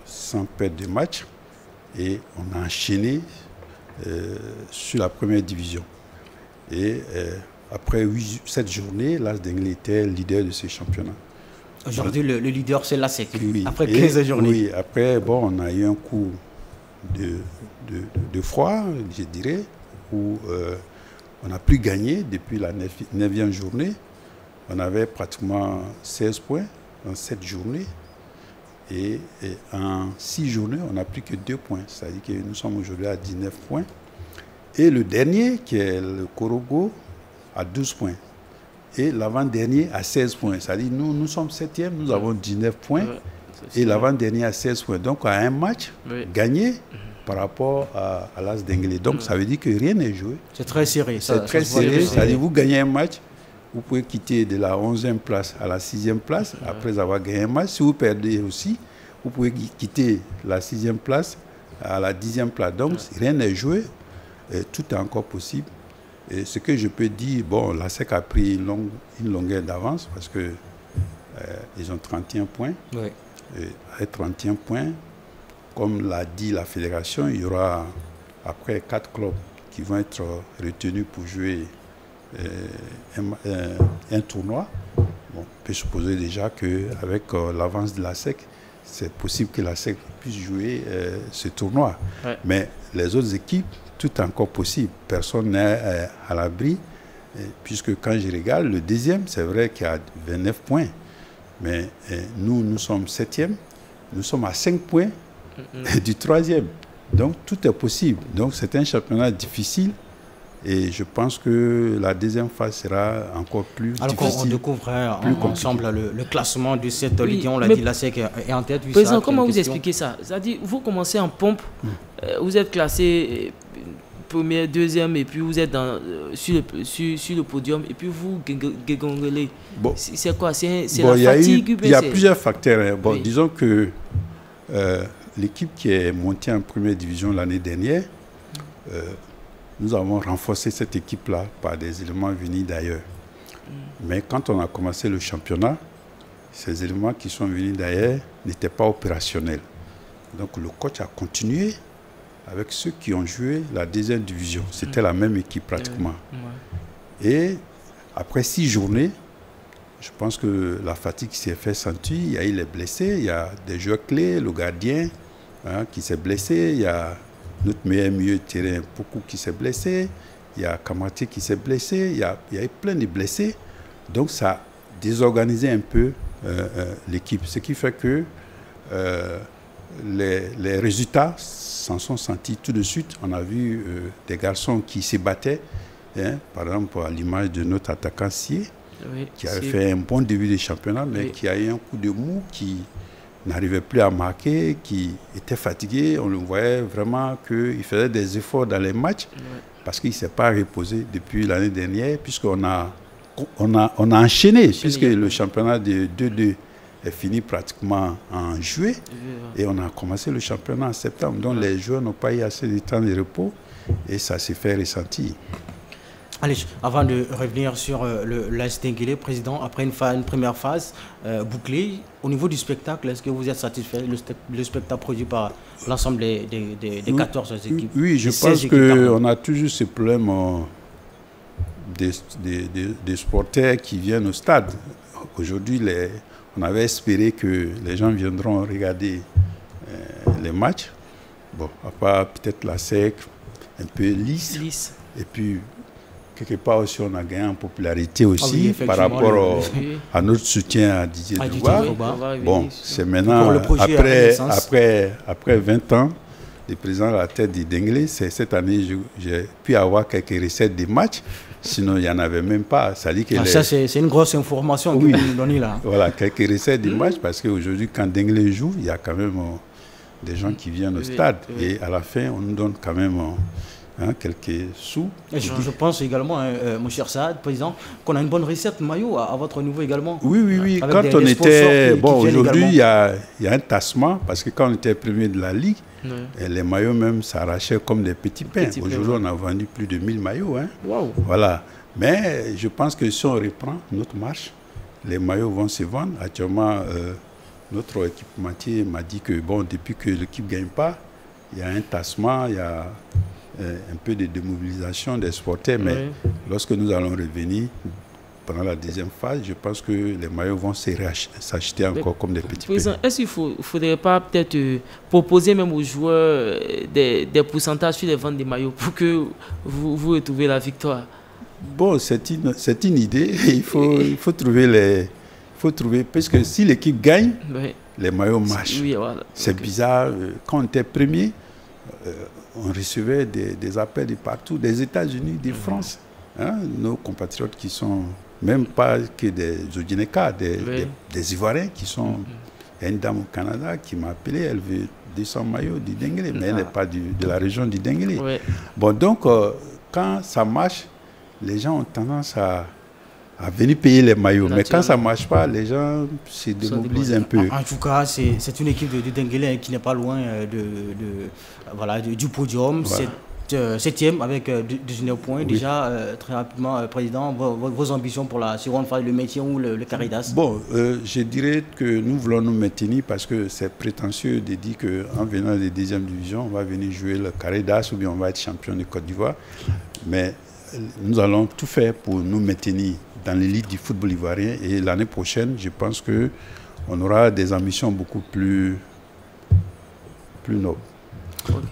sans perdre de match et on a enchaîné sur la première division. Et après 7 journées, l'AS Denguélé était leader de ce championnat. Aujourd'hui, le leader, c'est l'ASEC, oui. Après 15 journées. Oui, après, bon, on a eu un coup de froid, je dirais, où on n'a plus gagné depuis la 9e journée. On avait pratiquement 16 points en 7 journées. Et en 6 journées, on n'a plus que 2 points. C'est-à-dire que nous sommes aujourd'hui à 19 points. Et le dernier, qui est le Korogo, à 12 points. Et l'avant-dernier à 16 points. C'est-à-dire que nous sommes 7e, nous avons 19 points. Et l'avant-dernier à 16 points. Donc, à un match gagné par rapport à l'AS Denguélé. Donc, ça veut dire que rien n'est joué. C'est très serré. C'est très serré. C'est-à-dire que vous gagnez un match, vous pouvez quitter de la 11e place à la 6e place après avoir gagné un match. Si vous perdez aussi, vous pouvez quitter la 6e place à la 10e place. Donc, rien n'est joué. Et tout est encore possible. Et ce que je peux dire, bon, la SEC a pris une longueur d'avance parce que ils ont 31 points. Oui. Et avec 31 points, comme l'a dit la fédération, il y aura après 4 clubs qui vont être retenus pour jouer un tournoi. Bon, on peut supposer déjà qu'avec l'avance de la SEC, c'est possible que la SEC puisse jouer ce tournoi. Ouais. Mais les autres équipes, tout est encore possible. Personne n'est à l'abri. Puisque quand je regarde, le deuxième, c'est vrai qu'il y a 29 points. Mais nous sommes 7e. Nous sommes à 5 points du 3e. Donc tout est possible. Donc c'est un championnat difficile. Et je pense que la deuxième phase sera encore plus difficile. Alors qu'on découvre ensemble le classement de cette Ligue 1, on l'a dit, la SEC est en tête. Président, comment vous expliquez ça? C'est-à-dire, vous commencez en pompe, vous êtes classé premier, deuxième, et puis vous êtes sur le podium, et puis vous gégongolez. Bon. C'est quoi? C'est la fatigue? Il y a plusieurs facteurs. Bon, oui. Disons que l'équipe qui est montée en première division l'année dernière, nous avons renforcé cette équipe-là par des éléments venus d'ailleurs. Mais quand on a commencé le championnat, ces éléments qui sont venus d'ailleurs n'étaient pas opérationnels. Donc le coach a continué avec ceux qui ont joué la deuxième division. C'était la même équipe pratiquement. Et après 6 journées, je pense que la fatigue s'est fait sentir. Il y a eu les blessés, il y a des joueurs clés, le gardien qui s'est blessé, il y a notre meilleur milieu de terrain, beaucoup qui s'est blessé, il y a Kamati qui s'est blessé, il y a eu plein de blessés. Donc ça a désorganisé un peu l'équipe. Ce qui fait que les résultats s'en sont sentis tout de suite. On a vu des garçons qui se battaient, par exemple à l'image de notre attaquant Sié, qui avait fait un bon début de championnat, mais qui a eu un coup de mou, qui n'arrivait plus à marquer, qui était fatigué. On le voyait vraiment qu'il faisait des efforts dans les matchs parce qu'il ne s'est pas reposé depuis l'année dernière, puisqu'on a enchaîné, puisque le championnat de 2-2 est fini pratiquement en juillet et on a commencé le championnat en septembre. Donc les joueurs n'ont pas eu assez de temps de repos et ça s'est fait ressentir. Allez, avant de revenir sur l'AS Denguélé, président, après une première phase bouclée, au niveau du spectacle, est-ce que vous êtes satisfait le spectacle produit par l'ensemble des 14 équipes? Oui, je pense qu'on a toujours ce problème des supporters qui viennent au stade. Aujourd'hui, on avait espéré que les gens viendront regarder les matchs. Bon, à part peut-être la SEC, un peu lisse. Et puis, quelque part aussi, on a gagné en popularité aussi par rapport à notre soutien à Didier Drogba. Bon, c'est maintenant, après 20 ans, le président à la tête du Denguélé, cette année, j'ai pu avoir quelques recettes des matchs. Sinon, il n'y en avait même pas. Ça c'est une grosse information que vous nous donnez là. Voilà, quelques recettes des matchs, parce qu'aujourd'hui, quand Denguélé joue, il y a quand même des gens qui viennent au stade. Et à la fin, on nous donne quand même quelques sous. Et je pense également, mon cher Saad, président, qu'on a une bonne recette maillot à votre niveau également. Oui. Quand on était... Bon, aujourd'hui, il y a un tassement, parce que quand on était premier de la Ligue, les maillots même s'arrachaient comme des petits pains. Aujourd'hui, on a vendu plus de 1000 maillots. Wow. Voilà. Mais je pense que si on reprend notre marche, les maillots vont se vendre. Actuellement, notre équipementier m'a dit que depuis que l'équipe ne gagne pas, il y a un tassement, il y a un peu de démobilisation des supporters. Mais lorsque nous allons revenir pendant la deuxième phase, je pense que les maillots vont s'acheter encore comme des petits pains. Est-ce qu'il ne faudrait pas peut-être proposer même aux joueurs des pourcentages sur les ventes des maillots pour que vous retrouviez la victoire? Bon, c'est une idée. Il faut trouver parce que si l'équipe gagne, les maillots marchent. C'est bizarre. Quand on était premier, on recevait des appels de partout, des États-Unis, de France. Nos compatriotes qui sont même pas que des Odineka, des Ivoiriens qui sont... Il y a une dame au Canada qui m'a appelé, elle veut 200 maillots du Denguélé, mais elle n'est pas de la région du Denguélé. Bon, donc, quand ça marche, les gens ont tendance à venir payer les maillots. Mais quand ça ne marche pas, les gens se démobilisent un peu. En tout cas, c'est une équipe du Denguélé qui n'est pas loin du podium. Voilà. 7e avec 19 points. Déjà, très rapidement, Président, vos ambitions pour la seconde phase, le maintien ou le Caridas? Bon, je dirais que nous voulons nous maintenir parce que c'est prétentieux de dire qu'en venant de deuxième division, on va venir jouer le Caridas ou bien on va être champion de Côte d'Ivoire. Mais nous allons tout faire pour nous maintenir dans l'élite du football ivoirien et l'année prochaine, je pense qu'on aura des ambitions beaucoup plus nobles.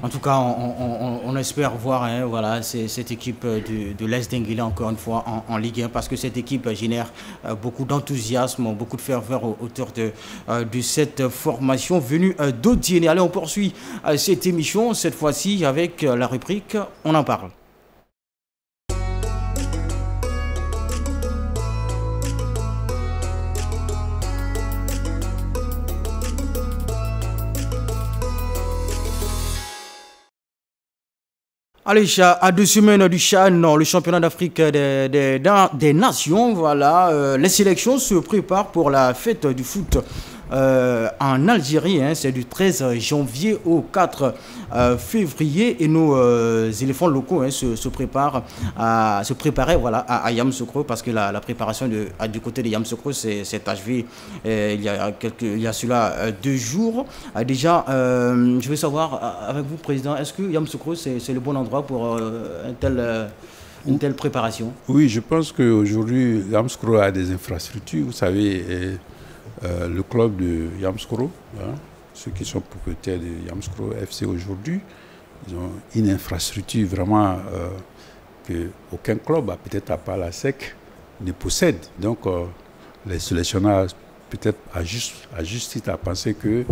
En tout cas, on espère voir cette équipe de l'AS Denguélé encore une fois en Ligue 1 parce que cette équipe génère beaucoup d'enthousiasme, beaucoup de ferveur autour de cette formation venue d'Odiéné. Allez, on poursuit cette émission, cette fois-ci avec la rubrique « On en parle ». Allez, à 2 semaines du CHAN, le championnat d'Afrique des Nations, les sélections se préparent pour la fête du foot en Algérie. Hein, c'est du 13 janvier au 4 février. Et nos éléphants locaux hein, se préparaient voilà, à Yamoussoukro parce que la préparation du côté de Yamoussoukro s'est achevée il y a cela 2 jours. Déjà, je veux savoir avec vous, Président, est-ce que Yamoussoukro c'est le bon endroit pour une telle préparation? Oui, je pense qu'aujourd'hui, Yamoussoukro a des infrastructures. Vous savez, le club de Yamoussoukro, hein, ceux qui sont propriétaires de Yamoussoukro FC aujourd'hui, ils ont une infrastructure vraiment que aucun club, peut-être à part la SEC, ne possède. Donc, les sélectionneurs, peut-être à juste titre, à penser que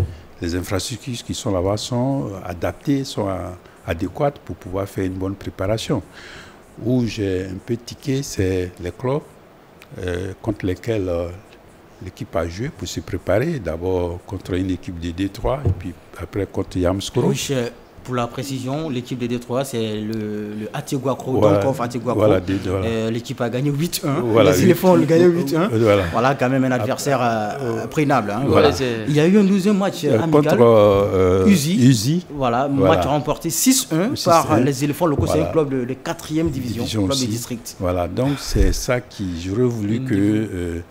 les infrastructures qui sont là-bas sont adaptées, sont adéquates pour pouvoir faire une bonne préparation. Où j'ai un peu tiqué, c'est les clubs contre lesquels l'équipe a joué pour se préparer. D'abord contre une équipe de Détroit et puis après contre Yamoussoukro. Oui, pour la précision, l'équipe de Détroit, c'est le Atigouakro, voilà, donc Atigouakro. Voilà, l'équipe a gagné 8-1. Voilà, les éléphants ont gagné 8-1. Voilà, quand même un adversaire prénable. Hein, voilà. Il y a eu un 12e match amical contre Uzi. Voilà, match remporté 6-1 par les éléphants locaux. C'est un club de 4e division, club de district. Voilà, donc c'est ça qui j'aurais voulu que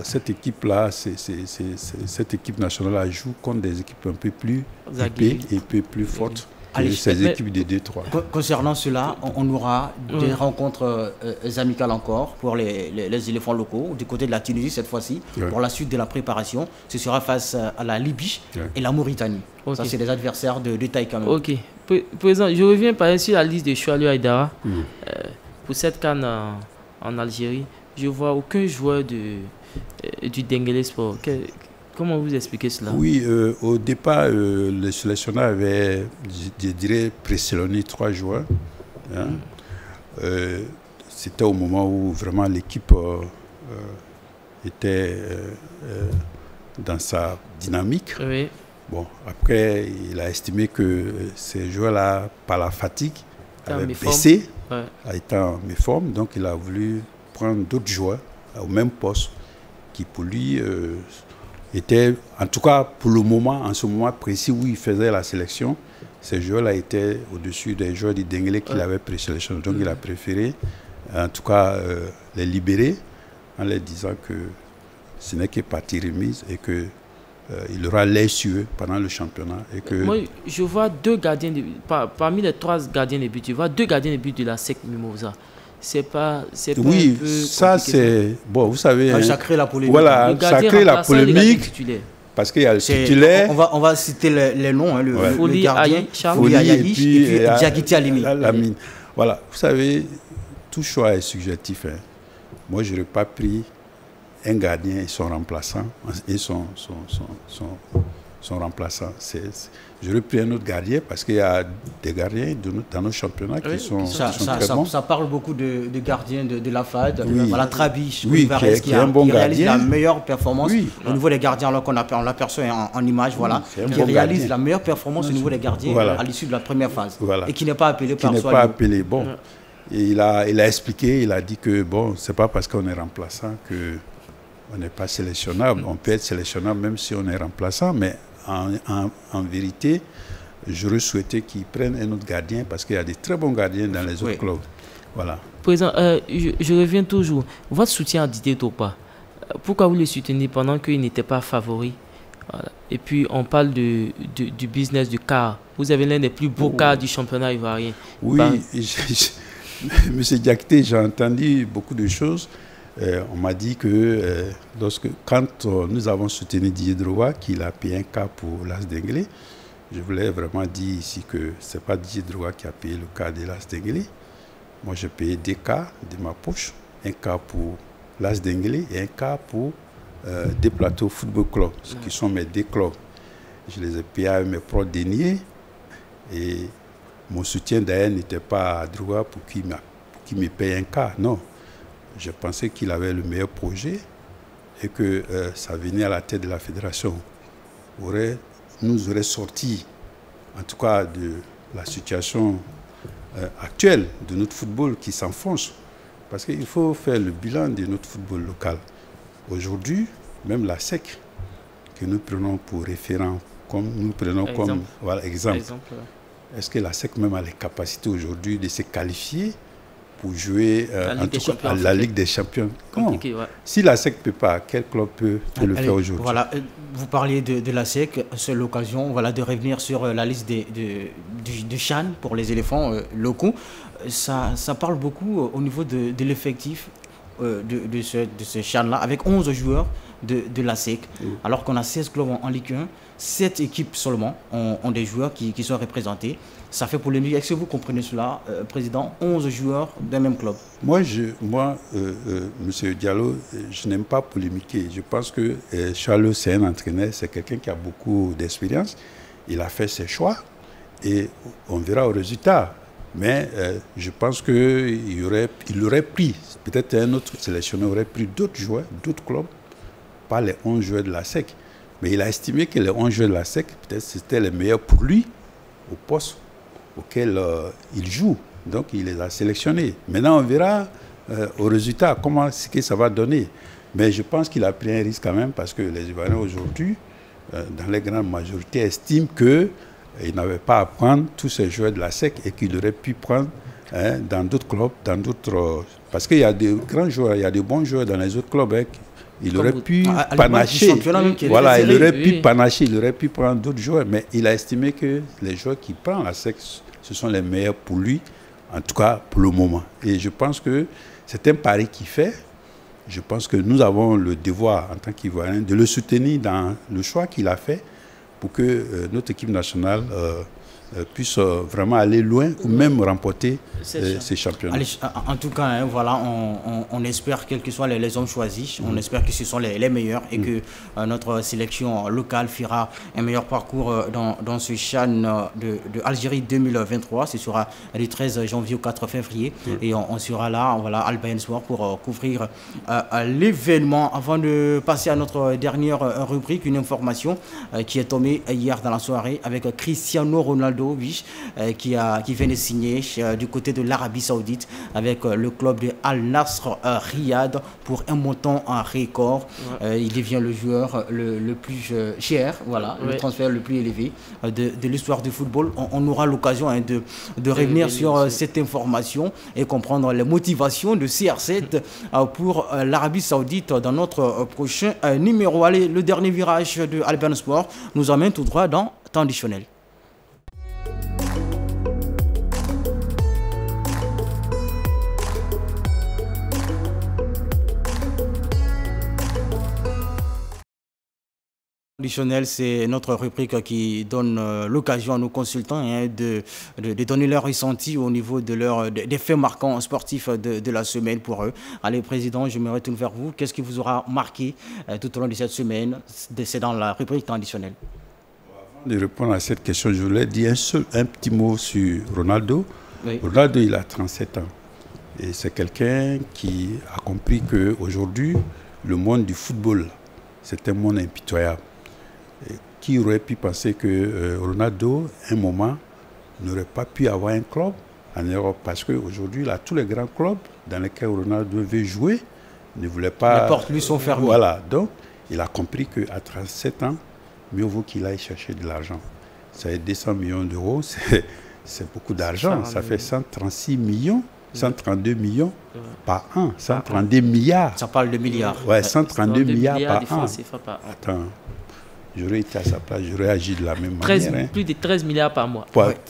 cette équipe-là, cette équipe nationale joue contre des équipes un peu plus épais et un peu plus fortes que ces équipes de Détroit. Concernant cela, on aura des rencontres amicales encore pour les éléphants locaux, du côté de la Tunisie cette fois-ci. Pour la suite de la préparation, ce sera face à la Libye et la Mauritanie. Ça, c'est des adversaires de taille quand même. Ok. Président, je reviens par exemple sur la liste de Choualou Aïdara. Pour cette CAN en Algérie, je ne vois aucun joueur du Denguélé Sport. Comment vous expliquez cela? Oui, au départ, le sélectionneur avait, je dirais, présélectionné 3 joueurs. Hein. C'était au moment où vraiment l'équipe était dans sa dynamique. Oui. Bon, après, il a estimé que ces joueurs-là, par la fatigue, avaient baissé, étant en méforme. Donc, il a voulu prendre d'autres joueurs au même poste qui pour lui étaient, en tout cas pour le moment, en ce moment précis où il faisait la sélection, ces joueurs-là étaient au-dessus des joueurs du Denguélé qu'il avait présélectionné. Donc il a préféré en tout cas les libérer en leur disant que ce n'est que partie remise et que il aura l'œil sur eux pendant le championnat. Et que moi, je vois 2 gardiens de but, parmi les 3 gardiens de but, je vois 2 gardiens de but de la SEC Mimosa. C'est pas oui, un peu ça c'est bon, vous savez. Ça crée la polémique. Voilà, ça crée la polémique. Parce qu'il y a le titulaire. On va citer les noms, hein, le gardien, Folie Aïch et puis Diakité Alimi. Voilà, vous savez, tout choix est subjectif. Hein. Moi, je n'aurais pas pris un gardien et son remplaçant et son remplaçant. J'aurais pris un autre gardien parce qu'il y a des gardiens dans nos championnats qui sont très bons. Ça parle beaucoup de gardiens de la FAD. Oui. Voilà, Trabiche, qui est un bon réalise gardien. la meilleure performance au niveau des gardiens, alors qu'on l'aperçoit en image, voilà, qui réalise la meilleure performance au niveau des gardiens à l'issue de la première phase. Voilà. Et qui n'est pas appelé par soi. Qui n'est pas appelé. Bon. Et il a expliqué, il a dit que bon, c'est pas parce qu'on est remplaçant qu'on n'est pas sélectionnable. On peut être sélectionnable même si on est remplaçant, mais en vérité, j'aurais souhaité qu'ils prennent un autre gardien parce qu'il y a des très bons gardiens dans les autres clubs. Voilà. Président, je reviens toujours. Votre soutien à Didier Drogba, pourquoi vous le soutenez pendant qu'il n'était pas favori? Voilà. Et puis, on parle du business du car. Vous avez l'un des plus beaux cars du championnat ivoirien. Oui, Monsieur Diakité, j'ai entendu beaucoup de choses. On m'a dit que quand nous avons soutenu Didier Drogba, qu'il a payé un cas pour l'As Denguélé, je voulais vraiment dire ici que ce n'est pas Didier Drogba qui a payé le cas de l'As Denguélé. Moi, j'ai payé 2 cas de ma poche, un cas pour l'As Denguélé et un cas pour des plateaux football club, qui sont mes 2 clubs. Je les ai payés avec mes propres deniers et mon soutien d'ailleurs n'était pas à Drogba pour qu'il me paye un cas, non. Je pensais qu'il avait le meilleur projet et que ça venait à la tête de la fédération. Nous aurait sorti, en tout cas, de la situation actuelle de notre football qui s'enfonce. Parce qu'il faut faire le bilan de notre football local. Aujourd'hui, même la SEC que nous prenons pour référent, comme nous prenons comme exemple. Est-ce que la SEC même a les capacités aujourd'hui de se qualifier pour jouer en tout cas à la Ligue des Champions? Si la SEC ne peut pas, quel club peut le faire aujourd'hui? Voilà, vous parliez de la SEC, c'est l'occasion de revenir sur la liste du CHAN pour les éléphants locaux. Ça parle beaucoup au niveau de l'effectif de ce CHAN-là, avec 11 joueurs de la SEC, alors qu'on a 16 clubs en Ligue 1, 7 équipes seulement ont des joueurs qui sont représentés. Ça fait polémique. Est-ce que vous comprenez cela, Président? 11 joueurs d'un même club. Moi, M. Diallo, je n'aime pas polémiquer. Je pense que Charles, c'est un entraîneur, c'est quelqu'un qui a beaucoup d'expérience. Il a fait ses choix et on verra au résultat. Mais je pense qu'il aurait pris, peut-être un autre sélectionneur aurait pris d'autres joueurs, d'autres clubs, pas les 11 joueurs de la SEC. Mais il a estimé que les 11 joueurs de la SEC, peut-être c'était les meilleurs pour lui, au poste auquel il joue. Donc il les a sélectionnés. Maintenant on verra au résultat comment que ça va donner. Mais je pense qu'il a pris un risque quand même parce que les Ivoiriens aujourd'hui, dans les grandes majorités, estiment qu'il n'avait pas à prendre tous ces joueurs de la SEC et qu'il aurait pu prendre dans d'autres clubs, dans d'autres... Parce qu'il y a des grands joueurs, il y a des bons joueurs dans les autres clubs. Il aurait pu panacher. Voilà, il aurait pu panacher, il aurait pu prendre d'autres joueurs. Mais il a estimé que les joueurs qu'il prend à SEC, ce sont les meilleurs pour lui, en tout cas pour le moment. Et je pense que c'est un pari qu'il fait. Je pense que nous avons le devoir, en tant qu'Ivoiriens, de le soutenir dans le choix qu'il a fait pour que notre équipe nationale puisse vraiment aller loin ou même remporter ces championnats. Allez, en tout cas, voilà, on espère, quels que soient les hommes choisis, on espère que ce sont les meilleurs et que notre sélection locale fera un meilleur parcours dans ce CHAN de Algérie 2023. Ce sera du 13 janvier au 4 février et on sera là, voilà, Al Bayan Sport pour couvrir l'événement. Avant de passer à notre dernière rubrique, une information qui est tombée hier dans la soirée avec Cristiano Ronaldo qui vient de signer du côté de l'Arabie Saoudite avec le club de Al Nasr Riyad pour un montant en record. Il devient le joueur le plus cher, voilà, le transfert le plus élevé de l'histoire du football. On aura l'occasion de revenir sur cette information et comprendre les motivations de CR7 pour l'Arabie Saoudite dans notre prochain numéro. Allez, le dernier virage de Al Bayan Sport nous amène tout droit dans temps additionnel. Additionnel, c'est notre rubrique qui donne l'occasion à nos consultants de donner leur ressenti au niveau des faits marquants sportifs de la semaine pour eux. Allez, Président, je me retourne vers vous. Qu'est-ce qui vous aura marqué tout au long de cette semaine? C'est dans la rubrique additionnelle. Avant de répondre à cette question, je voulais dire un petit mot sur Ronaldo. Oui. Ronaldo, il a 37 ans. Et c'est quelqu'un qui a compris qu'aujourd'hui, le monde du football, c'est un monde impitoyable. Et qui aurait pu penser que Ronaldo, à un moment, n'aurait pas pu avoir un club en Europe? Parce qu'aujourd'hui, tous les grands clubs dans lesquels Ronaldo veut jouer ne voulaient pas... Les portes lui sont fermées. Voilà, donc il a compris qu'à 37 ans, mieux vaut qu'il aille chercher de l'argent. Ça fait 200 millions d'euros, c'est beaucoup d'argent. Ça fait 136 millions, 132 millions par an, 132 milliards. Ça parle de milliards. Ouais, 132 milliards par an. Attends. J'aurais été à sa place, j'aurais agi de la même manière. Plus de 13 milliards par mois.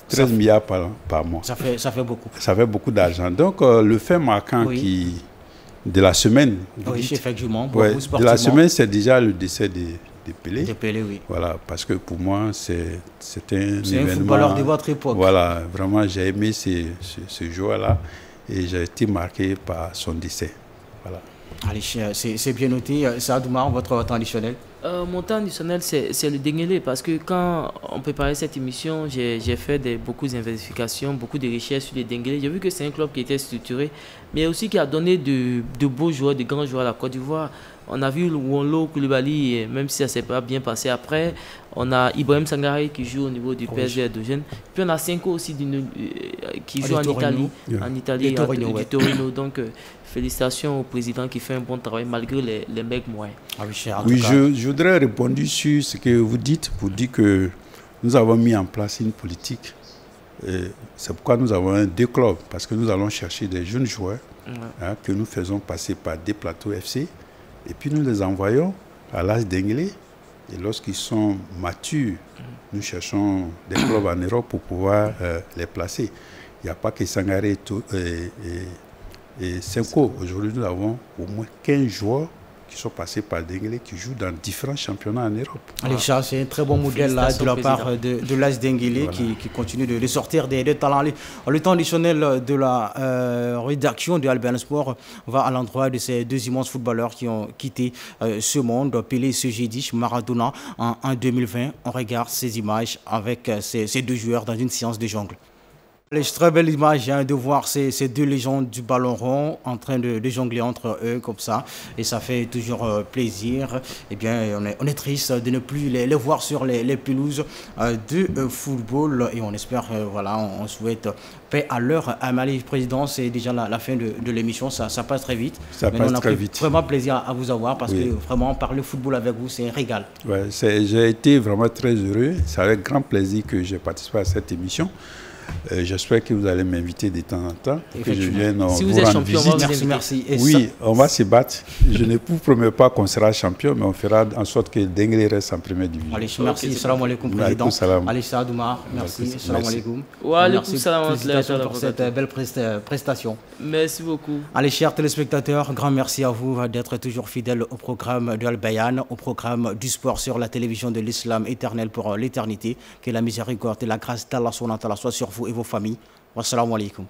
13 milliards par mois. Ça fait beaucoup. Ça fait beaucoup d'argent. Donc, le fait marquant de la semaine, effectivement, de la semaine, c'est déjà le décès de Pelé. De Pelé, oui. Voilà, parce que pour moi, c'est un événement. C'est un footballeur de votre époque. Voilà, vraiment, j'ai aimé ce joueur-là et j'ai été marqué par son décès. Voilà. Allez, c'est bien noté. Sadoumar, votre temps additionnel? Mon temps additionnel, c'est le Denguélé, parce que quand on préparait cette émission, j'ai fait beaucoup d'investigations, beaucoup de recherches sur les Denguélé. J'ai vu que c'est un club qui était structuré, mais aussi qui a donné de beaux joueurs, de grands joueurs à la Côte d'Ivoire. On a vu Wonlo Koulibaly, même si ça ne s'est pas bien passé après. On a Ibrahim Sangaré qui joue au niveau du PSG Edogen. Puis on a Senko aussi qui joue en Italie, du Torino. Donc félicitations au président qui fait un bon travail malgré les mecs moyens. Oui, je voudrais répondre sur ce que vous dites pour dire que nous avons mis en place une politique. C'est pourquoi nous avons deux clubs, parce que nous allons chercher des jeunes joueurs que nous faisons passer par des plateaux FC et puis nous les envoyons à l'As d'Englé et lorsqu'ils sont matures, nous cherchons des clubs en Europe pour pouvoir les placer. Il n'y a pas que Sangaré et Senko. Aujourd'hui, nous avons au moins 15 joueurs qui sont passés par Denguélé, qui jouent dans différents championnats en Europe. Allez, Charles, c'est un très bon modèle là, de la part de l'AS Denguélé qui continue de sortir des talents. Le temps additionnel de la rédaction de Albayan Sport va à l'endroit de ces deux immenses footballeurs qui ont quitté ce monde. Pelé ce jeudi, Maradona en 2020. On regarde ces images avec ces deux joueurs dans une séance de jongle. C'est très belle image de voir ces deux légendes du ballon rond en train de jongler entre eux comme ça. Et ça fait toujours plaisir. Eh bien, on est triste de ne plus les voir sur les pelouses de football. Et on espère, voilà, on souhaite paix à leur âme. Président, c'est déjà la fin de l'émission. Ça passe très vite. Ça passe très vite. Vraiment plaisir à vous avoir parce que vraiment parler football avec vous, c'est un régal. Ouais, j'ai été vraiment très heureux. C'est avec grand plaisir que j'ai participé à cette émission. J'espère que vous allez m'inviter de temps en temps, que je vienne si vous êtes champion, merci. Et oui, on va se battre. Je ne vous promets pas qu'on sera champion, mais on fera en sorte que Denguélé reste en première division. Allez, merci. Salam alaikum, président. Allez, Sadoumar, merci. Salam alaikum. Merci pour cette belle prestation. Merci beaucoup. Allez, chers téléspectateurs, grand merci à vous d'être toujours fidèles au programme de Albayan, au programme du sport sur la télévision de l'Islam éternel pour l'éternité. Que la miséricorde et la grâce d'Allah soit sur vous et vos familles. Wassalamu alaikum.